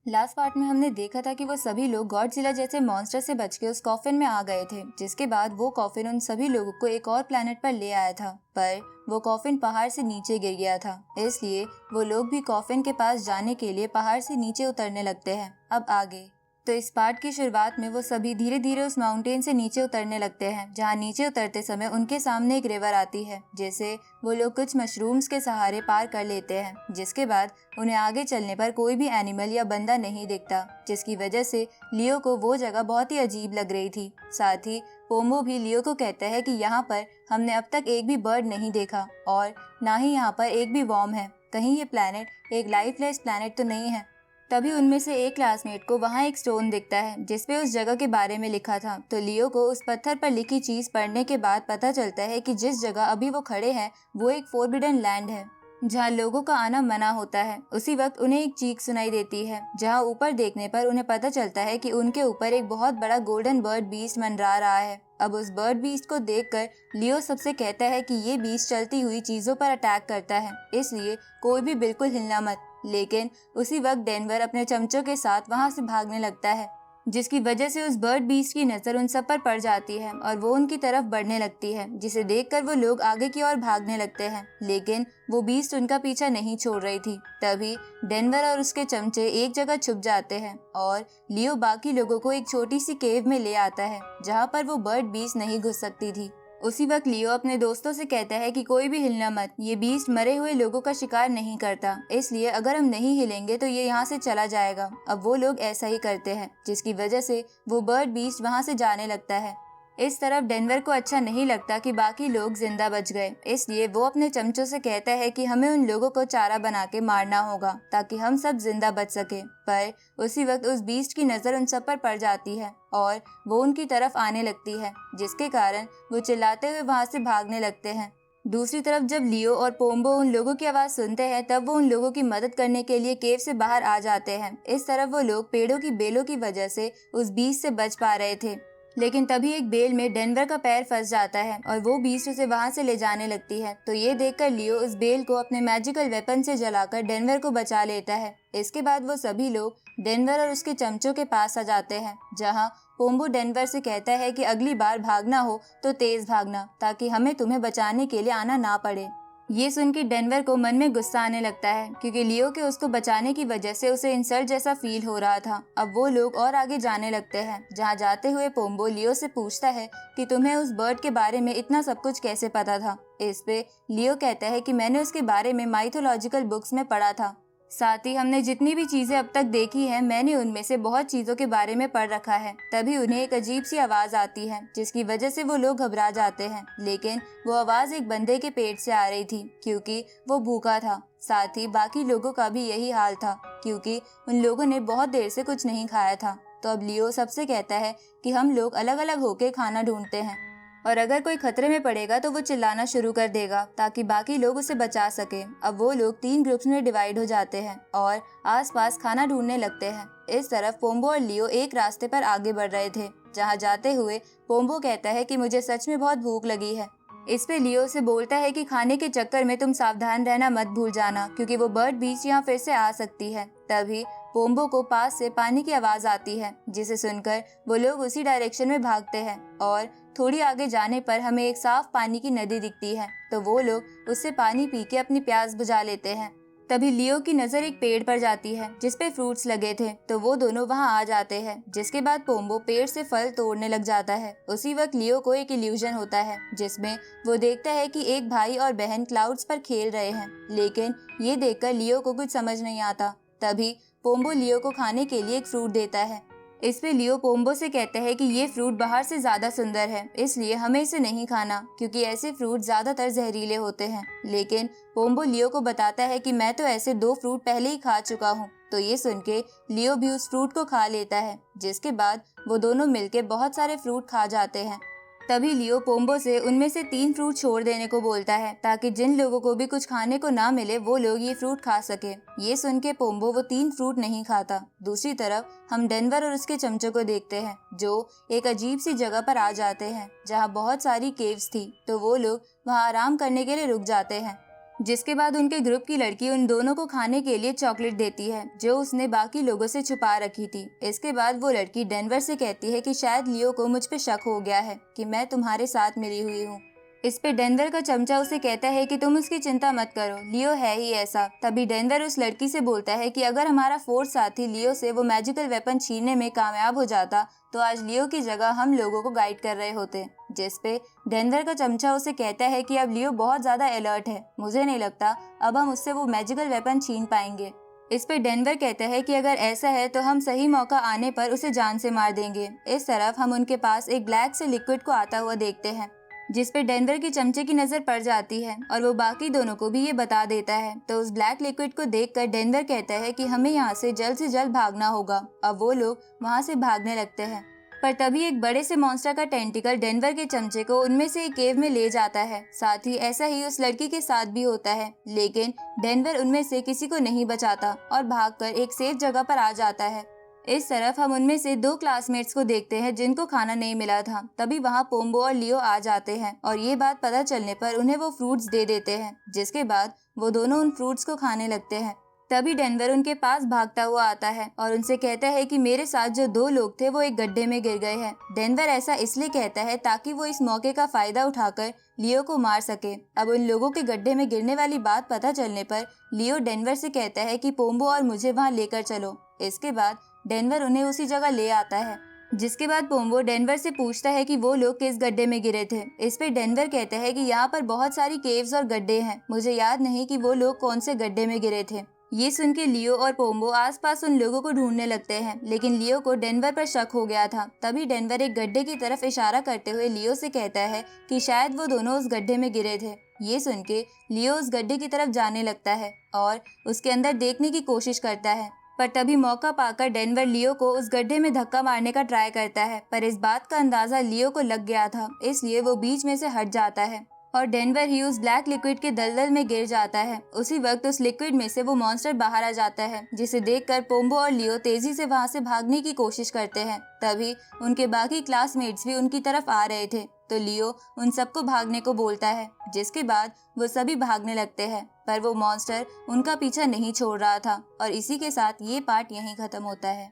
Last part में हमने देखा था कि वो सभी लोग गॉडजिला जैसे मॉन्स्टर से बच के उस कॉफिन में आ गए थे, जिसके बाद वो कॉफिन उन सभी लोगों को एक और प्लेनेट पर ले आया था। पर वो कॉफिन पहाड़ से नीचे गिर गया था, इसलिए वो लोग भी कॉफिन के पास जाने के लिए पहाड़ से नीचे उतरने लगते हैं। अब आगे तो इस पार्ट की शुरुआत में वो सभी धीरे धीरे उस माउंटेन से नीचे उतरने लगते हैं, जहाँ नीचे उतरते समय उनके सामने एक रिवर आती है, जिसे वो लोग कुछ मशरूम्स के सहारे पार कर लेते हैं। जिसके बाद उन्हें आगे चलने पर कोई भी एनिमल या बंदा नहीं दिखता, जिसकी वजह से लियो को वो जगह बहुत ही अजीब लग रही थी। साथ ही पोम्बो भी लियो को कहता है कि यहाँ पर हमने अब तक एक भी बर्ड नहीं देखा और ना ही यहाँ पर एक भी वॉर्म है। कहीं ये प्लैनेट एक लाइफलेस प्लैनेट तो नहीं है। तभी उनमें से एक क्लासमेट को वहाँ एक स्टोन दिखता है जिसपे उस जगह के बारे में लिखा था। तो लियो को उस पत्थर पर लिखी चीज पढ़ने के बाद पता चलता है कि जिस जगह अभी वो खड़े हैं वो एक फोरबिडन लैंड है, जहाँ लोगों का आना मना होता है। उसी वक्त उन्हें एक चीख सुनाई देती है, जहाँ ऊपर देखने पर उन्हें पता चलता है कि उनके ऊपर एक बहुत बड़ा गोल्डन बर्ड बीस्ट मंडरा रहा है। अब उस बर्ड बीस्ट को देखकर लियो सबसे कहता है कि ये बीस्ट चलती हुई चीजों पर अटैक करता है, इसलिए कोई भी बिल्कुल हिलना मत। लेकिन उसी वक्त डेनवर अपने चमचों के साथ वहां से भागने लगता है, जिसकी वजह से उस बर्ड बीस्ट की नजर उन सब पर पड़ जाती है और वो उनकी तरफ बढ़ने लगती है, जिसे देखकर वो लोग आगे की ओर भागने लगते हैं। लेकिन वो बीस्ट उनका पीछा नहीं छोड़ रही थी। तभी डेनवर और उसके चमचे एक जगह छुप जाते हैं और लियो बाकी लोगों को एक छोटी सी केव में ले आता है, जहाँ पर वो बर्ड बीस्ट नहीं घुस सकती थी। उसी वक्त लियो अपने दोस्तों से कहता है कि कोई भी हिलना मत, ये बीस्ट मरे हुए लोगों का शिकार नहीं करता, इसलिए अगर हम नहीं हिलेंगे तो ये यहाँ से चला जाएगा। अब वो लोग ऐसा ही करते हैं, जिसकी वजह से वो बर्ड बीस्ट वहाँ से जाने लगता है। इस तरफ डेनवर को अच्छा नहीं लगता कि बाकी लोग जिंदा बच गए, इसलिए वो अपने चमचों से कहता है कि हमें उन लोगों को चारा बना के मारना होगा ताकि हम सब जिंदा बच सके। पर उसी वक्त उस बीस्ट की नजर उन सब पर पड़ जाती है और वो उनकी तरफ आने लगती है, जिसके कारण वो चिल्लाते हुए वहां से भागने लगते हैं। दूसरी तरफ जब लियो और पोम्बो उन लोगों की आवाज सुनते हैं तब वो उन लोगों की मदद करने के लिए केव से बाहर आ जाते हैं। इस तरफ वो लोग पेड़ों की बेलों की वजह से उस बीस्ट से बच पा रहे थे, लेकिन तभी एक बेल में डेनवर का पैर फंस जाता है और वो बीस्ट उसे वहां से ले जाने लगती है। तो ये देखकर लियो उस बेल को अपने मैजिकल वेपन से जलाकर डेनवर को बचा लेता है। इसके बाद वो सभी लोग डेनवर और उसके चमचों के पास आ जाते हैं, जहां पोम्बो डेनवर से कहता है कि अगली बार भागना हो तो तेज भागना, ताकि हमें तुम्हें बचाने के लिए आना ना पड़े। ये सुन के डेनवर को मन में गुस्सा आने लगता है, क्योंकि लियो के उसको बचाने की वजह से उसे इंसल्ट जैसा फील हो रहा था। अब वो लोग और आगे जाने लगते हैं, जहाँ जाते हुए पोम्बो लियो से पूछता है कि तुम्हें उस बर्ड के बारे में इतना सब कुछ कैसे पता था। इस पे लियो कहता है कि मैंने उसके बारे में माइथोलॉजिकल बुक्स में पढ़ा था। साथ ही हमने जितनी भी चीजें अब तक देखी हैं, मैंने उनमें से बहुत चीजों के बारे में पढ़ रखा है। तभी उन्हें एक अजीब सी आवाज आती है, जिसकी वजह से वो लोग घबरा जाते हैं। लेकिन वो आवाज एक बंदे के पेट से आ रही थी, क्योंकि वो भूखा था। साथ ही बाकी लोगों का भी यही हाल था, क्योंकि उन लोगों ने बहुत देर से कुछ नहीं खाया था। तो अब लियो सबसे कहता है कि हम लोग अलग अलग होके खाना ढूंढते हैं और अगर कोई खतरे में पड़ेगा तो वो चिल्लाना शुरू कर देगा ताकि बाकी लोग उसे बचा सके। अब वो लोग 3 ग्रुप्स में डिवाइड हो जाते हैं और आसपास खाना ढूंढने लगते हैं। इस तरफ पोम्बो और लियो एक रास्ते पर आगे बढ़ रहे थे, जहाँ जाते हुए पोम्बो कहता है कि मुझे सच में बहुत भूख लगी है। इस पे लियो से बोलता है कि खाने के चक्कर में तुम सावधान रहना मत भूल जाना, क्योंकि वो बर्ड बीस्ट यहाँ फिर से आ सकती है। तभी पोम्बो को पास से पानी की आवाज आती है, जिसे सुनकर वो लोग उसी डायरेक्शन में भागते हैं और थोड़ी आगे जाने पर हमें एक साफ पानी की नदी दिखती है। तो वो लोग उससे पानी पी के अपनी प्यास बुझा लेते हैं। तभी लियो की नजर एक पेड़ पर जाती है जिसपे फ्रूट्स लगे थे, तो वो दोनों वहां आ जाते हैं। जिसके बाद पोम्बो पेड़ से फल तोड़ने लग जाता है। उसी वक्त लियो को एक इल्यूजन होता है, जिसमें वो देखता है कि एक भाई और बहन क्लाउड्स पर खेल रहे हैं, लेकिन ये देखकर लियो को कुछ समझ नहीं आता। तभी पोम्बो लियो को खाने के लिए एक फ्रूट देता है। इस पे लियो पोम्बो से कहता है कि ये फ्रूट बाहर से ज्यादा सुंदर है, इसलिए हमें इसे नहीं खाना, क्योंकि ऐसे फ्रूट ज्यादातर जहरीले होते हैं। लेकिन पोम्बो लियो को बताता है कि मैं तो ऐसे 2 फ्रूट पहले ही खा चुका हूँ। तो ये सुन के लियो भी उस फ्रूट को खा लेता है, जिसके बाद वो दोनों मिलके बहुत सारे फ्रूट खा जाते हैं। तभी लियो पोम्बो से उनमें से 3 फ्रूट छोड़ देने को बोलता है, ताकि जिन लोगों को भी कुछ खाने को ना मिले वो लोग ये फ्रूट खा सके। ये सुन के पोम्बो वो 3 फ्रूट नहीं खाता। दूसरी तरफ हम डेनवर और उसके चमचों को देखते हैं, जो एक अजीब सी जगह पर आ जाते हैं, जहाँ बहुत सारी केव्स थी। तो वो लोग वहाँ आराम करने के लिए रुक जाते हैं। जिसके बाद उनके ग्रुप की लड़की उन दोनों को खाने के लिए चॉकलेट देती है जो उसने बाकी लोगों से छुपा रखी थी। इसके बाद वो लड़की डेनवर से कहती है कि शायद लियो को मुझ पे शक हो गया है कि मैं तुम्हारे साथ मिली हुई हूँ। इस पे डेनवर का चमचा उसे कहता है कि तुम उसकी चिंता मत करो, लियो है ही ऐसा। तभी डेनवर उस लड़की से बोलता है कि अगर हमारा फोर्स साथी लियो से वो मैजिकल वेपन छीनने में कामयाब हो जाता तो आज लियो की जगह हम लोगों को गाइड कर रहे होते। जिस पे डेनवर का चमचा उसे कहता है कि अब लियो बहुत ज्यादा अलर्ट है, मुझे नहीं लगता अब हम उससे वो मैजिकल वेपन छीन पाएंगे। इस पे डेनवर कहता है कि अगर ऐसा है तो हम सही मौका आने पर उसे जान से मार देंगे। इस तरफ हम उनके पास एक ब्लैक से लिक्विड को आता हुआ देखते हैं जिस पे डेनवर की चमचे की नजर पड़ जाती है और वो बाकी दोनों को भी ये बता देता है। तो उस ब्लैक लिक्विड को देखकर डेनवर कहता है कि हमें यहाँ से जल्द भागना होगा। अब वो लोग वहाँ से भागने लगते हैं पर तभी एक बड़े से मॉन्स्टर का टेंटिकल डेनवर के चमचे को उनमें से एक केव में ले जाता है। साथ ही ऐसा ही उस लड़की के साथ भी होता है, लेकिन डेनवर उनमें से किसी को नहीं बचाता और भागकर एक सेफ जगह पर आ जाता है। इस तरफ हम उनमें से 2 क्लासमेट्स को देखते हैं जिनको खाना नहीं मिला था। तभी वहाँ पोम्बो और लियो आ जाते हैं और ये बात पता चलने पर उन्हें वो फ्रूट्स दे देते हैं, जिसके बाद वो दोनों उन फ्रूट्स को खाने लगते हैं। तभी डेनवर उनके पास भागता हुआ आता है और उनसे कहता है कि मेरे साथ जो 2 लोग थे वो एक गड्ढे में गिर गए हैं। डेनवर ऐसा इसलिए कहता है ताकि वो इस मौके का फायदा उठाकर लियो को मार सके। अब उन लोगों के गड्ढे में गिरने वाली बात पता चलने पर लियो डेनवर से कहता है कि पोम्बो और मुझे वहाँ लेकर चलो। इसके बाद डेनवर उन्हें उसी जगह ले आता है, जिसके बाद पोम्बो डेनवर से पूछता है कि वो लोग किस गड्ढे में गिरे थे। इस पे डेनवर कहता है कि यहाँ पर बहुत सारी केव्स और गड्ढे हैं, मुझे याद नहीं कि वो लोग कौन से गड्ढे में गिरे थे। ये सुन के लियो और पोम्बो आसपास उन लोगों को ढूंढने लगते हैं, लेकिन लियो को डेनवर पर शक हो गया था। तभी डेनवर एक गड्ढे की तरफ इशारा करते हुए लियो से कहता है कि शायद वो दोनों उस गड्ढे में गिरे थे। ये सुन के लियो उस गड्ढे की तरफ जाने लगता है और उसके अंदर देखने की कोशिश करता है, पर तभी मौका पाकर डेनवर लियो को उस गड्ढे में धक्का मारने का ट्राई करता है, पर इस बात का अंदाजा लियो को लग गया था, इसलिए वो बीच में से हट जाता है और डेनवर ही उस ब्लैक लिक्विड के दलदल में गिर जाता है। उसी वक्त उस लिक्विड में से वो मॉन्स्टर बाहर आ जाता है, जिसे देखकर पोम्बो और लियो तेजी से वहां से भागने की कोशिश करते हैं। तभी उनके बाकी क्लासमेट्स भी उनकी तरफ आ रहे थे, तो लियो उन सबको भागने को बोलता है, जिसके बाद वो सभी भागने लगते हैं, पर वो मॉन्स्टर उनका पीछा नहीं छोड़ रहा था। और इसी के साथ ये पार्ट यहीं खत्म होता है।